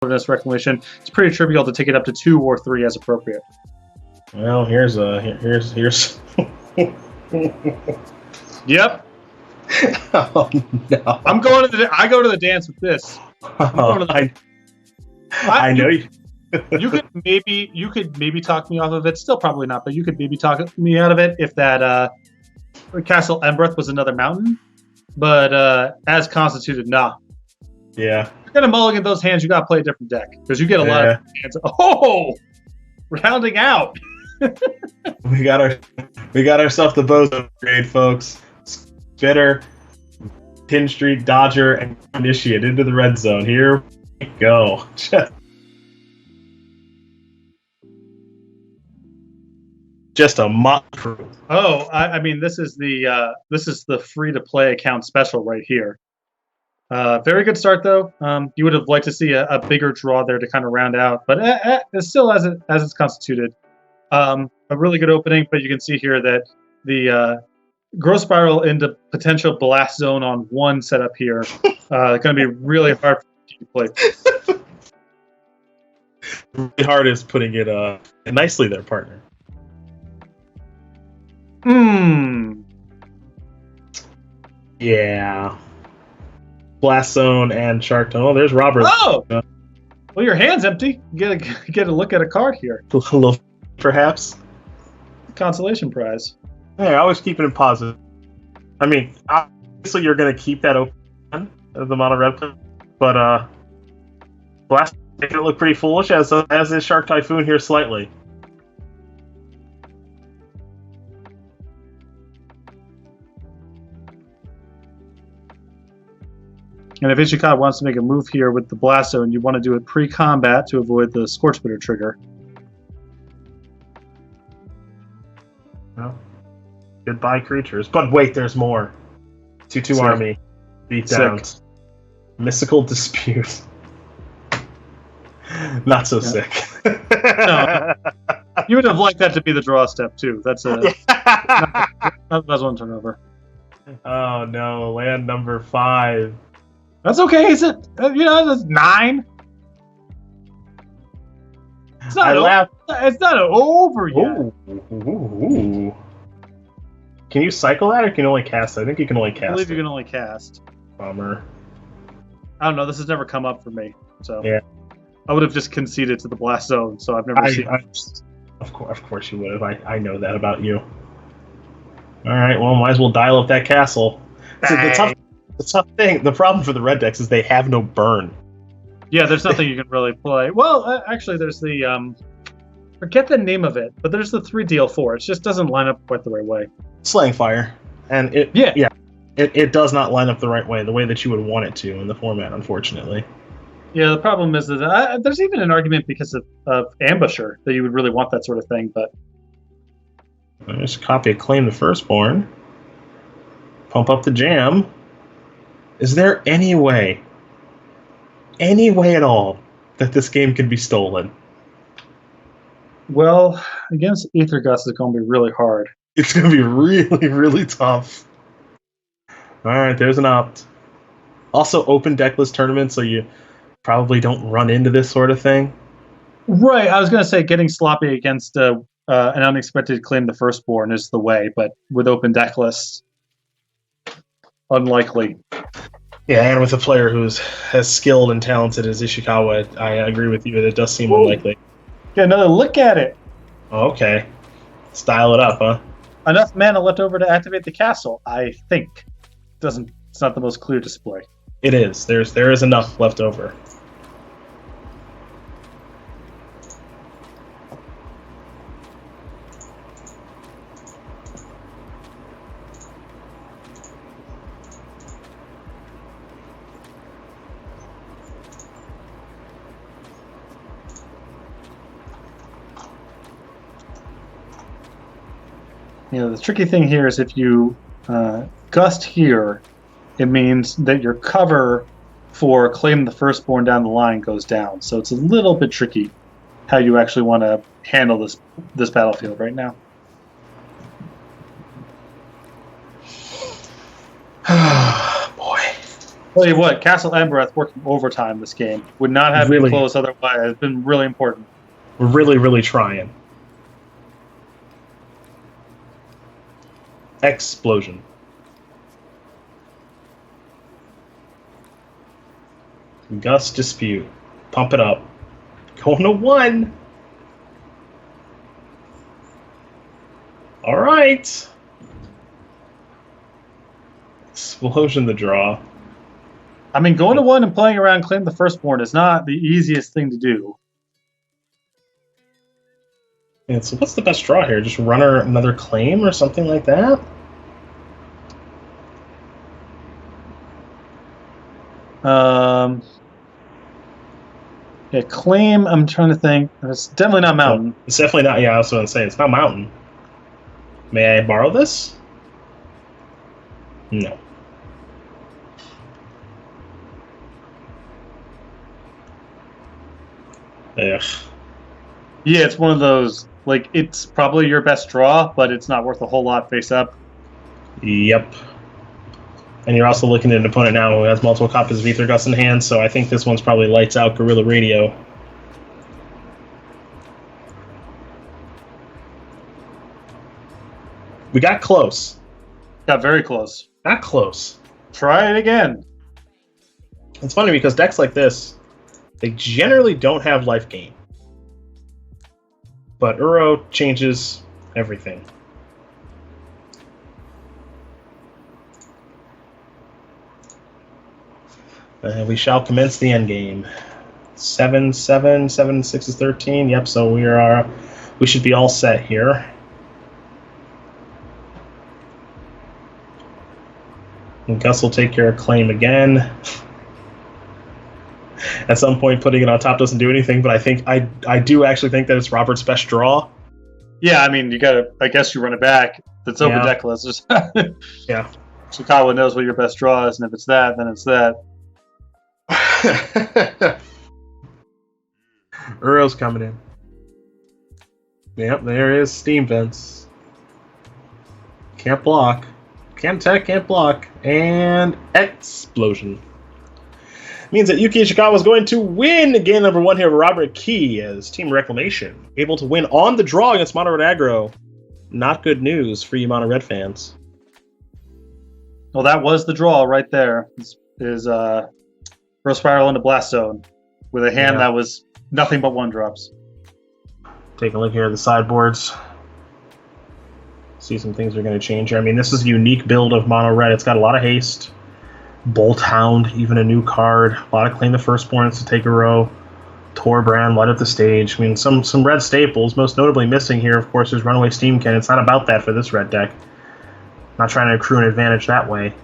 wilderness reclamation, it's pretty trivial to take it up to 2 or 3 as appropriate. Well, here's. Yep. Oh no! I go to the dance with this. I know you. you could maybe talk me off of it. Still probably not, but you could maybe talk me out of it if that Castle Embereth was another mountain. But as constituted, nah. Yeah. You're gonna mulligan those hands. You gotta play a different deck because you get a lot of hands. Oh, rounding out. we got ourselves the bozo grade, folks. Spitter, Pin Street, Dodger, and Initiate into the red zone. Here we go. Just a mock crew. Oh, I mean, this is the free to play account special right here. Very good start though. You would have liked to see a bigger draw there to kind of round out, but it's still as it's constituted. A really good opening, but you can see here that the growth spiral into potential blast zone on 1 setup here going to be really hard to play. Really hard is putting it nicely there, partner. Yeah. Blast zone and shark tunnel. There's Robert. Oh, well, your hand's empty. Get a look at a card here. A little, perhaps. Consolation prize. Hey, I always keep it in positive. I mean, obviously you're going to keep that open, the mono red, but Blast making it look pretty foolish, as is Shark Typhoon here slightly. And if Ichikawa wants to make a move here with the Blast Zone, you want to do it pre-combat to avoid the Scorch Spitter trigger. Well, goodbye, creatures. But wait, there's more. 2/2 army. Beat down. Mystical Dispute. Not so sick. No. You would have liked that to be the draw step, too. That's that's one turnover. Oh, no. Land number 5. That's okay. Is it? It's 9. It's not over yet. Ooh. Can you cycle that, or can you only cast it? I think you can only cast it. I believe you can only cast. Bummer. I don't know. This has never come up for me. So yeah. I would have just conceded to the Blast Zone, so I've never seen it. Of course you would have. I know that about you. All right, well, might as well dial up that castle. The tough thing, the problem for the red decks is they have no burn. Yeah, there's nothing you can really play. Well, actually, there's the forget the name of it, but there's the 3DL4. It just doesn't line up quite the right way. Slaying Fire, and it does not line up the right way, the way that you would want it to in the format, unfortunately. Yeah, the problem is that there's even an argument because of Ambusher that you would really want that sort of thing, but there's a copy of Claim the Firstborn. Pump up the jam. Is there any way at all that this game can be stolen? Well, against Aether Gust, it's going to be really hard. It's going to be really, really tough. All right, there's an opt. Also, open decklist tournament, so you probably don't run into this sort of thing. Right, I was going to say getting sloppy against an unexpected Claim the Firstborn is the way, but with open decklists, unlikely. Yeah, and with a player who's as skilled and talented as Ichikawa, I agree with you that it does seem unlikely. Get another look at it. Okay. Style it up, huh? Enough mana left over to activate the castle, I think. It's not the most clear display. It is. There is enough left over. The tricky thing here is if you gust here, it means that your cover for Claim the Firstborn down the line goes down. So it's a little bit tricky how you actually want to handle this battlefield right now. Boy. Tell you what, Castle Embereth working overtime this game. Would not have been Really? close otherwise. It's been really important. We're really, really trying. Explosion. Gus dispute. Pump it up. Going to 1. All right. Explosion the draw. I mean, going to 1 and playing around Claim the Firstborn is not the easiest thing to do. And so what's the best draw here? Just run her another claim or something like that? Yeah, Claim, I'm trying to think. It's definitely not Mountain. Oh, it's definitely not, yeah, I was going to say, it's not Mountain. May I borrow this? No. Ugh. Yeah, it's one of those, like, it's probably your best draw, but it's not worth a whole lot face up. Yep. And you're also looking at an opponent now who has multiple copies of Ether Gust in hand, so I think this one's probably lights out Guerrilla Radio. We got close. Got very close. Not close. Try it again. It's funny because decks like this, they generally don't have life gain. But Uro changes everything. We shall commence the end game. 7, 7, 7, 6 is 13. Yep, so we should be all set here. And Gus will take care of claim again. At some point, putting it on top doesn't do anything, but I do actually think that it's Robert's best draw. Yeah, I mean, I guess you run it back. If it's over deckless. Yeah. Ichikawa knows what your best draw is, and if it's that, then it's that. Uro's coming in. Yep, there is Steam Vents. Can't block. Can't attack, can't block. And explosion. Means that Yuki Ichikawa is going to win game number 1 here with Robert Mckee as Team Reclamation. Able to win on the draw against Mono Red Aggro. Not good news for you Mono Red fans. Well, that was the draw right there. Is Rose Spiral into Blast Zone with a hand that was nothing but 1-drops. Take a look here at the sideboards. See some things are going to change here. I mean, this is a unique build of Mono Red. It's got a lot of haste. Bolt Hound, even a new card. A lot of Claim the Firstborns to take a row. Torbrand, light up the stage. I mean, some red staples. Most notably missing here, of course, is Runaway Steamkin. It's not about that for this red deck. Not trying to accrue an advantage that way.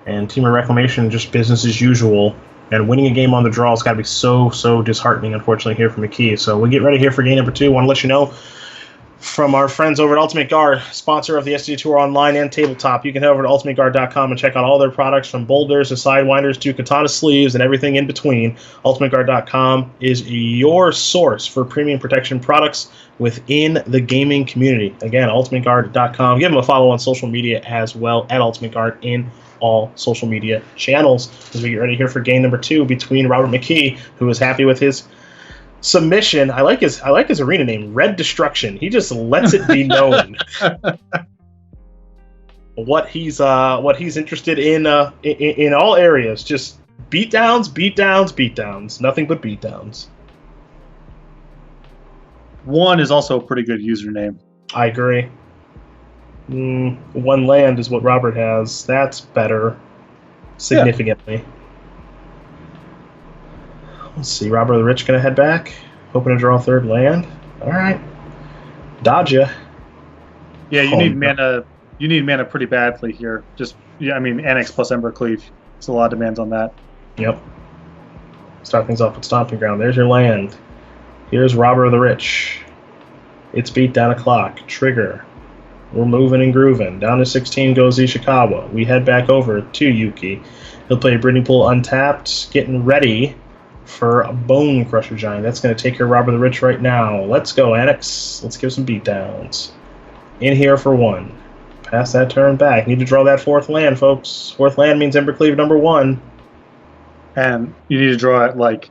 And Team of Reclamation, just business as usual. And winning a game on the draw has got to be so disheartening, unfortunately, here for Mckee. So we'll get ready here for game number 2. Want to let you know from our friends over at Ultimate Guard, sponsor of the SCG Tour online and tabletop. You can head over to ultimateguard.com and check out all their products, from boulders to sidewinders to katana sleeves and everything in between. Ultimateguard.com is your source for premium protection products within the gaming community. Again, ultimateguard.com. Give them a follow on social media as well at Ultimate Guard in all social media channels as we get ready here for game number 2 between Robert Mckee, who is happy with his submission. I like his arena name, Red Destruction. He just lets it be known what he's interested in all areas. Just beatdowns, nothing but beatdowns. 1 is also a pretty good username. I agree. 1 land is what Robert has. That's better, significantly. Yeah. Let's see, Robert the Rich going to head back, hoping to draw a 3rd land. All right, dodge ya. Yeah, you need mana. You need mana pretty badly here. I mean, Annex plus Ember Cleave. There's a lot of demands on that. Yep. Start things off with Stomping Ground. There's your land. Here's Robert the Rich. It's beat down a clock. Trigger. We're moving and grooving. Down to 16 goes Ichikawa. We head back over to Yuki. He'll play Brittany Pool untapped, getting ready for a Bone Crusher Giant. That's going to take care of Robert the Rich right now. Let's go, Annex. Let's give some beatdowns. In here for 1. Pass that turn back. Need to draw that 4th land, folks. 4th land means Embercleave number 1. And you need to draw it, like,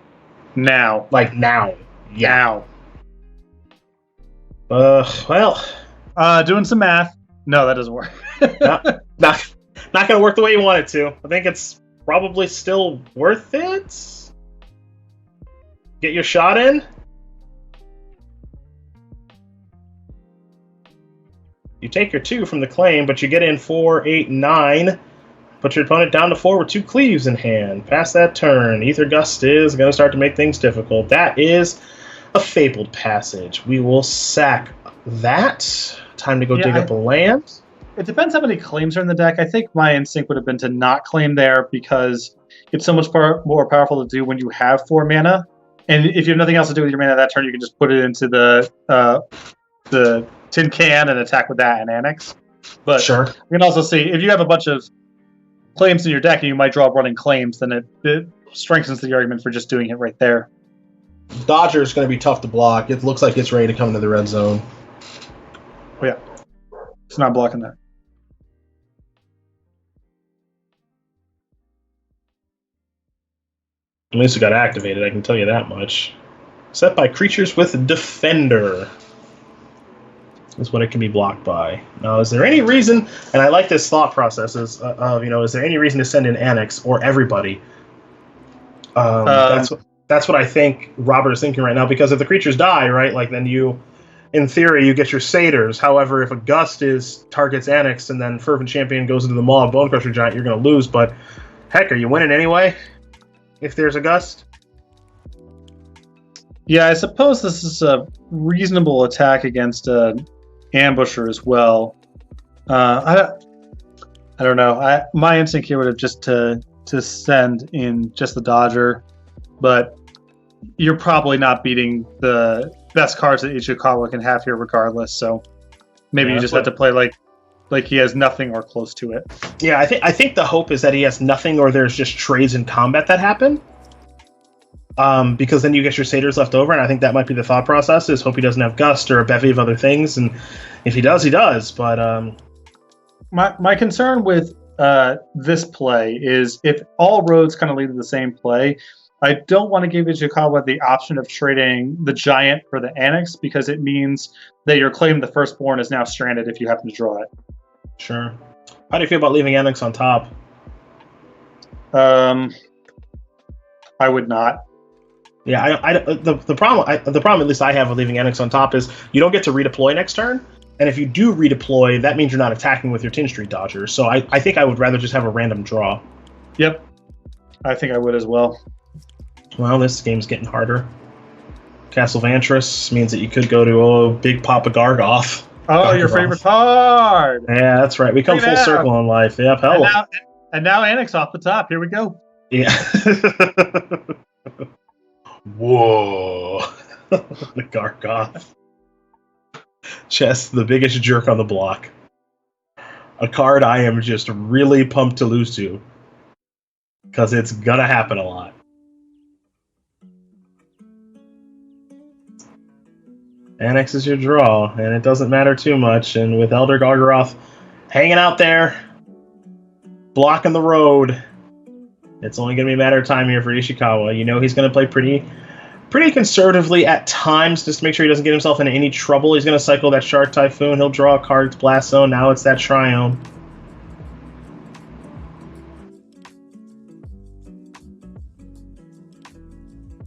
now. Like, now. Yeah. Now. Well. Doing some math. No, that doesn't work. Not going to work the way you want it to. I think it's probably still worth it. Get your shot in. You take your 2 from the claim, but you get in 4, 8, 9. Put your opponent down to 4 with 2 cleaves in hand. Pass that turn. Ether Gust is going to start to make things difficult. That is a Fabled Passage. We will sack that. Time to go dig up a land. It depends how many claims are in the deck. I think my instinct would have been to not claim there because it's so much more powerful to do when you have 4 mana. And if you have nothing else to do with your mana that turn, you can just put it into the tin can and attack with that and annex. But sure. You can also see if you have a bunch of claims in your deck and you might draw running claims, then it strengthens the argument for just doing it right there. Dodger is going to be tough to block. It looks like it's ready to come into the red zone. Oh, yeah. It's not blocking that. At least it got activated, I can tell you that much. Set by creatures with Defender. Is what it can be blocked by. Now, is there any reason, and I like this thought process, is there any reason to send in Annex or everybody? That's what I think Robert is thinking right now, because if the creatures die, right, like then you, in theory, you get your Satyrs. However, if a Gust targets Annex and then Fervent Champion goes into the Maw of Bonecrusher Giant, you're going to lose, but heck, are you winning anyway if there's a Gust? Yeah, I suppose this is a reasonable attack against Ambusher as well. I don't know. My instinct here would have just to send in just the Dodger, but you're probably not beating the best cards that Ichikawa can have here regardless. So maybe you just have to play like he has nothing or close to it. Yeah, I think the hope is that he has nothing or there's just trades in combat that happen. Because then you get your Satyrs left over, and I think that might be the thought process, is hope he doesn't have Gust or a bevy of other things, and if he does, he does, but... My concern with this play is if all roads kind of lead to the same play, I don't want to give Ichikawa the option of trading the Giant for the Annex, because it means that your claim the Firstborn is now stranded if you happen to draw it. Sure. How do you feel about leaving Annex on top? I would not. Yeah, the problem at least I have with leaving Annex on top is you don't get to redeploy next turn, and if you do redeploy, that means you're not attacking with your Tin Street Dodger. So I think I would rather just have a random draw. Yep, I think I would as well. Well, this game's getting harder. Castle Vantress means that you could go to Big Papa Gargoth. Oh, your favorite card! Yeah, that's right. We come full circle in life. Yep, hell. And now Annex off the top. Here we go. Yeah. Whoa. The Gargoth. Just the biggest jerk on the block. A card I am just really pumped to lose to. Because it's gonna happen a lot. Annex is your draw, and it doesn't matter too much. And with Elder Gargoth hanging out there, blocking the road, it's only going to be a matter of time here for Ichikawa. You know he's going to play pretty conservatively at times, just to make sure he doesn't get himself into any trouble. He's going to cycle that Shark Typhoon. He'll draw a card. It's Blast Zone. Now it's that Triome.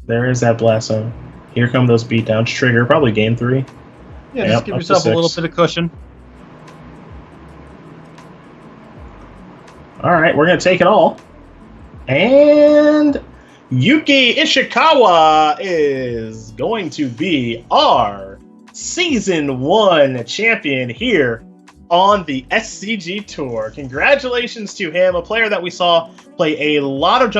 There is that Blast Zone. Here come those beatdowns. Trigger, probably game 3. Yeah, just give yourself a little bit of cushion. All right, we're going to take it all. And Yuki Ichikawa is going to be our Season 1 champion here on the SCG Tour. Congratulations to him, a player that we saw play a lot of